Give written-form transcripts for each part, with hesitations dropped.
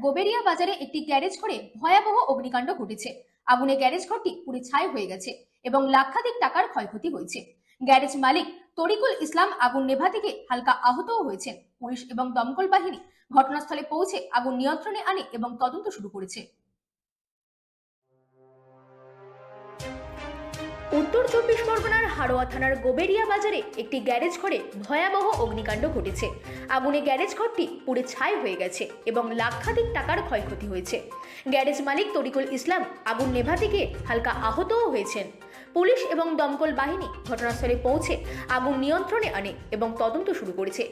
গোবেরিয়া বাজারে একটি গ্যারেজ ঘরে ভয়াবহ অগ্নিকাণ্ড ঘটেছে। আগুনে গ্যারেজ ঘরটি পুড়ে ছাই হয়ে গেছে এবং লাখাধিক টাকার ক্ষয়ক্ষতি হয়েছে। গ্যারেজ মালিক তরিকুল ইসলাম আগুন নেভাতে গিয়ে হালকা আহতও হয়েছেন। পুলিশ এবং দমকল বাহিনী ঘটনাস্থলে পৌঁছে আগুন নিয়ন্ত্রণে আনে এবং তদন্ত শুরু করেছে। উত্তর চব্বিশ পরগনার হাড়োয়া থানার গোবেরিয়া বাজারে একটি গ্যারেজ ঘরে ভয়াবহ অগ্নিকাণ্ড ঘটেছে। আগুনে গ্যারেজ ঘরটি পুড়ে ছাই হয়ে গেছে এবং লাখাধিক টাকার ক্ষয়ক্ষতি হয়েছে। গ্যারেজ মালিক তরিকুল ইসলাম আগুন নেভাতে গিয়ে হালকা আহতও হয়েছেন। পুলিশ এবং দমকল বাহিনী ঘটনাস্থলে পৌঁছে আগুন নিয়ন্ত্রণে আনে এবং তদন্ত শুরু করেছে।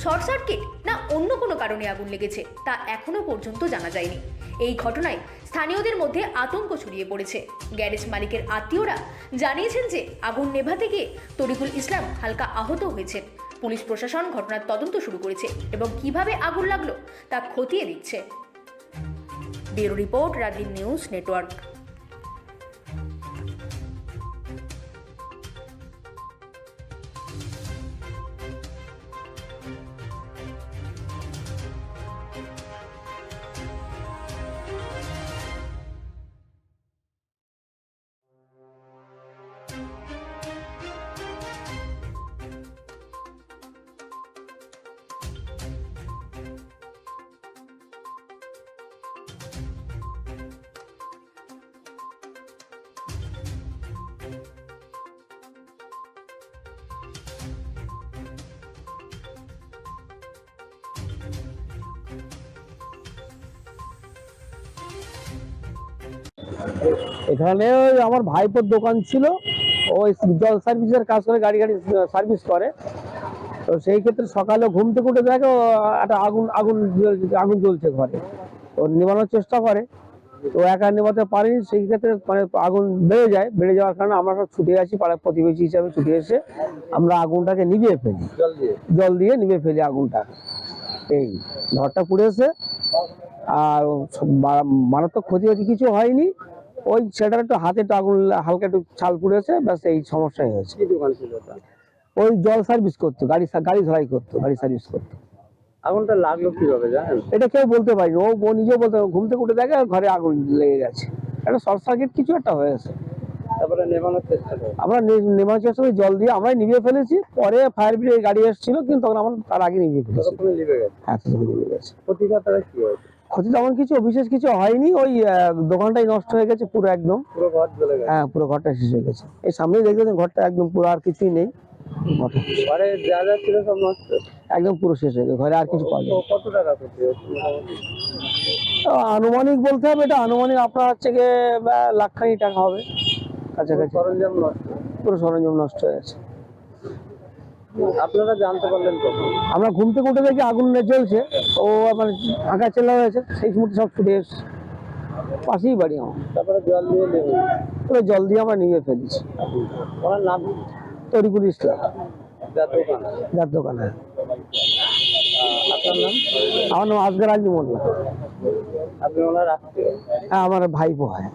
শর্ট সার্কিট না অন্য কোনো কারণে আগুন লেগেছে তা এখনো পর্যন্ত জানা যায়নি। এই ঘটনায় স্থানীয়দের মধ্যে আতঙ্ক ছড়িয়ে পড়েছে। গ্যারেজ মালিকের আত্মীয়রা জানিয়েছেন যে আগুন নেভাতে গিয়ে তরিকুল ইসলাম হালকা আহত হয়েছেন। পুলিশ প্রশাসন ঘটনার তদন্ত শুরু করেছে এবং কিভাবে আগুন লাগলো তা খতিয়ে দিচ্ছে। ব্যুরো রিপোর্ট, রাগিন নিউজ নেটওয়ার্ক। এখানে আমার ভাইপোর দোকান ছিল, ওই জল সার্ভিসের কাজ করে, গাড়ি সার্ভিস করে। তো সেই ক্ষেত্রে সকালে ঘুম থেকে উঠে দেখে একটা আগুন আগুন আগুন জ্বলছে ঘরে। তো নেভানোর চেষ্টা করে, তো একা নেভাতে পারিনি। সেই ক্ষেত্রে মানে আগুন বেড়ে যাওয়ার কারণে আমরা সব ছুটে আসি, পাড়ার প্রতিবেশী হিসাবে ছুটে এসে আমরা আগুনটাকে নিভিয়ে ফেলি, জল দিয়ে নিভিয়ে ফেলি আগুনটা। এই ঘরটা পুড়েছে, আর মারাত্মক ক্ষতি হয়েছে কিছু হয়নি। ওই সেটার একটু হাতে একটু আগুন হালকা একটু ছাল পুড়েছে, ব্যাস এই সমস্যাই হয়েছে। ওই জল সার্ভিস করতো, গাড়ি ধরাই করতো, গাড়ি সার্ভিস করতো। আগুনটা লাগলো কিভাবে জানেন? এটা কেউ বলতে পারিনি, ও নিজেও বলতে, ঘুম থেকে উঠে দেখে ঘরে আগুন লেগে গেছে, একটা শর্ট সার্কিট কিছু একটা হয়েছে। তারপরে নেভানোর চেষ্টা করে, আমরা নেভানোর চেষ্টা করি, জল দিয়ে আমরাই নিভিয়ে ফেলেছি। পরে ফায়ার ব্রিগেড গাড়ি এসেছিল, কিন্তু তখন আমরা তার আগে নিভিয়ে ফেলেছি। নিভে গেছে। হ্যাঁ, নিভে গেছে। ক্ষতিটা কি হয়েছে? ক্ষতি তেমন কিছু বিশেষ কিছু হয়নি, ওই দোকানটাই নষ্ট হয়ে গেছে পুরো, একদম পুরো ঘর জ্বলে গেছে। হ্যাঁ, পুরো ঘরটা শেষ হয়ে গেছে। এই সামনেই দেখতেছেন ঘরটা একদম পুরো, আর কিছুই নেই। ঘরে যা যা ছিল সব নষ্ট, একদম পুরো শেষ হয়ে গেছে, ঘরে আর কিছু পাওয়া যায়। কত টাকা ক্ষতি হয়েছে? আনুমানিক বলতে হবে, এটা আনুমানিক আপনার হচ্ছে গিয়ে লাখখানি টাকা হবে কাছাকাছি। সরঞ্জাম নষ্ট, পুরো সরঞ্জাম নষ্ট হয়ে গেছে। আপনারা জানতে পারলেন কখন? আমরা ঘুম থেকে উঠে দেখি আগুন জ্বলছে, ও আমার আঁকা চেলা হয়েছে, সেই মুহূর্তে সব ছুটে এসছে, পাশেই বাড়ি আমার। তারপরে জল দিয়ে নেবেন, পুরো জল দিয়ে আমরা নিয়ে ফেলেছি। ওনার নাম? তরিকুল ইসলাম, যার দোকান। হ্যাঁ। আপনার নাম? আমার নাম আজগর আলী মোল্লা। আপনি ওনার আত্মীয়? হ্যাঁ, আমার ভাইপো হয়।